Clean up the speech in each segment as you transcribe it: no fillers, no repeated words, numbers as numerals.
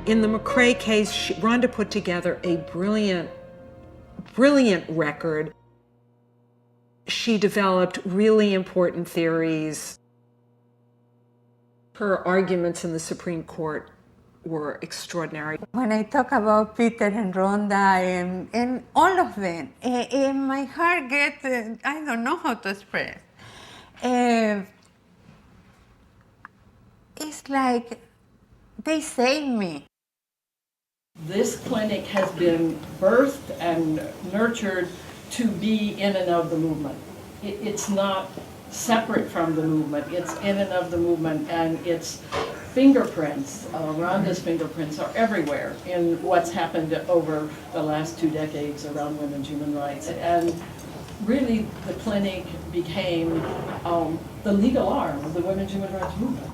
In the McRae case, Rhonda put together a brilliant record. She developed really important theories. Her arguments in the Supreme Court were extraordinary. When I talk about Peter and Rhonda and all of them, my heart gets, I don't know how to express. It's like they saved me. This clinic has been birthed and nurtured to be in and of the movement. It's not separate from the movement, it's in and of the movement, and its fingerprints, Rhonda's fingerprints, are everywhere in what's happened over the last 2 decades around women's human rights. And really, the clinic became the legal arm of the women's human rights movement.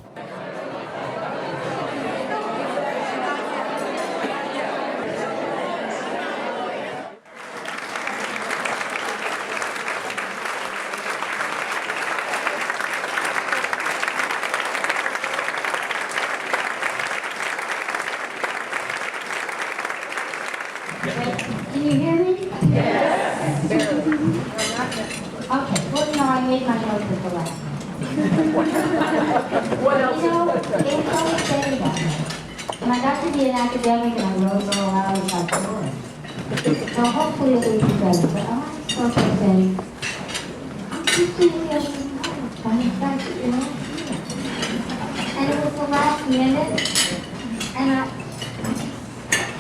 Can you hear me? Yes. Barely. Okay. Well, no, I made my notes at the last What else? You know, it's always been that way. When I got to be an academic and I wrote a little out, I was like, boy. So hopefully it'll be better. But I want to start by saying, I'm just doing the other thing, trying to find it, you know? And it was the last minute, and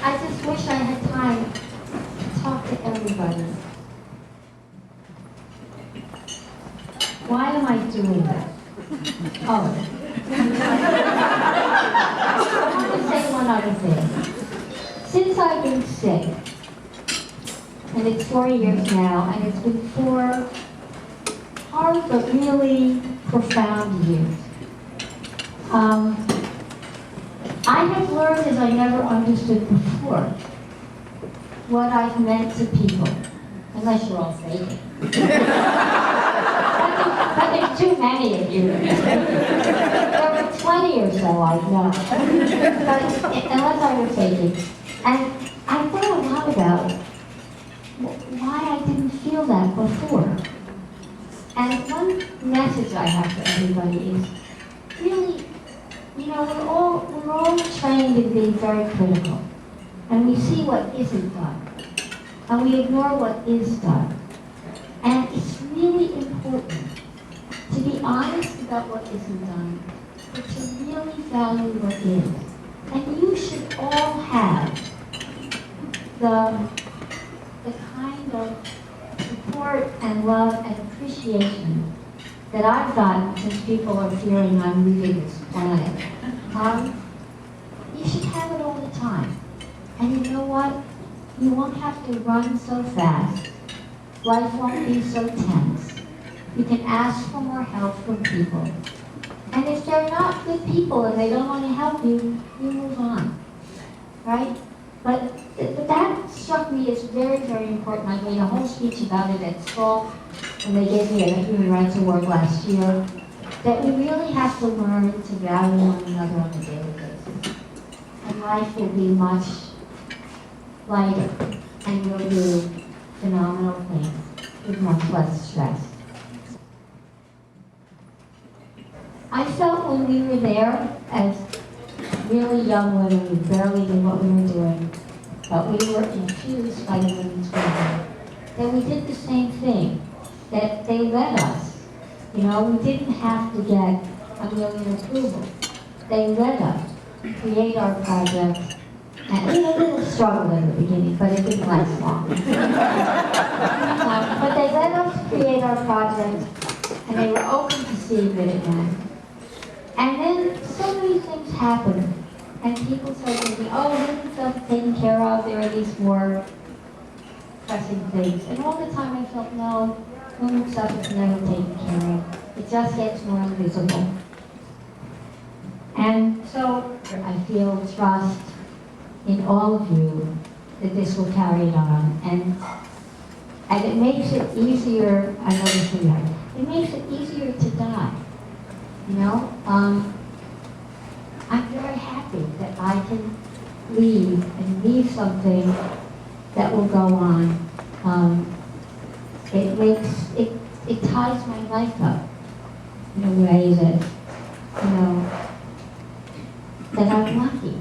I just wish I had time to talk to everybody. Why am I doing that? Oh. I want to say one other thing. Since I've been sick, and it's 4 years now, and it's been 4 hard but really profound years, I have learned, as I never understood before, what I've meant to people. Unless you're all faking. But there's too many of you. There were 20 or so I know. But unless I were faking. And I thought a lot about why I didn't feel that before. And one message I have for everybody is really, you know, we're all trained in being very critical. And we see what isn't done. And we ignore what is done. And it's really important to be honest about what isn't done, but to really value what is. And you should all have the kind of support and love and appreciation that I've gotten since people are fearing I'm leaving this planet. You should have it all the time. And you know what? You won't have to run so fast. Life won't be so tense. You can ask for more help from people. And if they're not good people and they don't want to help you, you move on. Right? But that struck me as very, very important. I made a whole speech about it at school when they gave me a Human Rights Award last year. That we really have to learn to value one another on a daily basis. And life will be much lighter, and you'll do phenomenal things with much less stress. I felt when we were there as really young women, we barely knew what we were doing, but we were infused by the women's movement, that we did the same thing, that they led us. You know, we didn't have to get a million approval. They let us create our project, and we had a little struggle in the beginning, but it didn't last long. But they let us create our project, and they were open to seeing what it meant. And then so many things happened, and people started thinking, oh, women's stuff is taken care of, there are these more pressing things. And all the time I felt, no, women's stuff is never taken care of. It just gets more invisible. And so I feel trust in all of you that this will carry it on. And it makes it easier, I know this is hard, it makes it easier to die. You know? I'm very happy that I can leave something that will go on, it ties my life up in a way that, that I'm lucky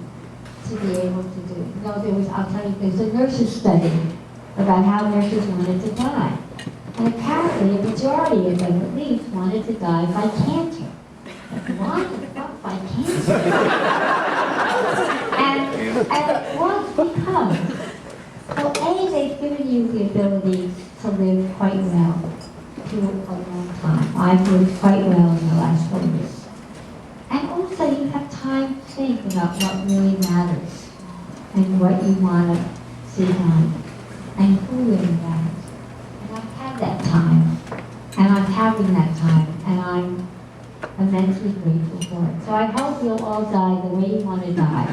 to be able to do. I'll tell you, there's a nurses study about how nurses wanted to die. And apparently a majority of them at least wanted to die by cancer. Like, why the fuck by cancer? and it was because, well, A, they've given you the ability to live quite well to a long time. I've lived quite well in the last 4 years. And also you have time to think about what really matters and what you want to see done and who really matters. And I've had that time, and I'm having that time, and I'm immensely grateful for it. So I hope you'll all die the way you want to die.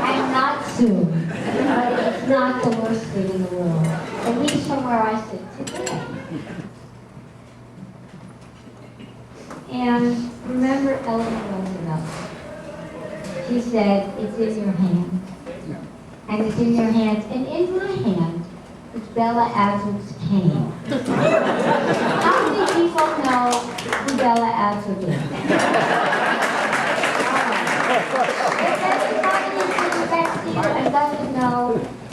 And not soon. But it's not the worst thing in the world. At least from where I sit today. And remember Eleanor Roosevelt. She said, it's in your hand. And it's in your hands. And in my hand is Bella Abzug's cane. How many people know who Bella Abzug is? If anybody is next to you and doesn't know,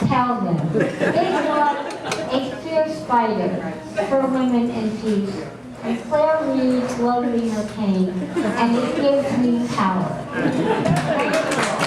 tell them. It was a fierce fighter for women and peace. And Claire Reed floating her cane, and it gives me power. Thank you.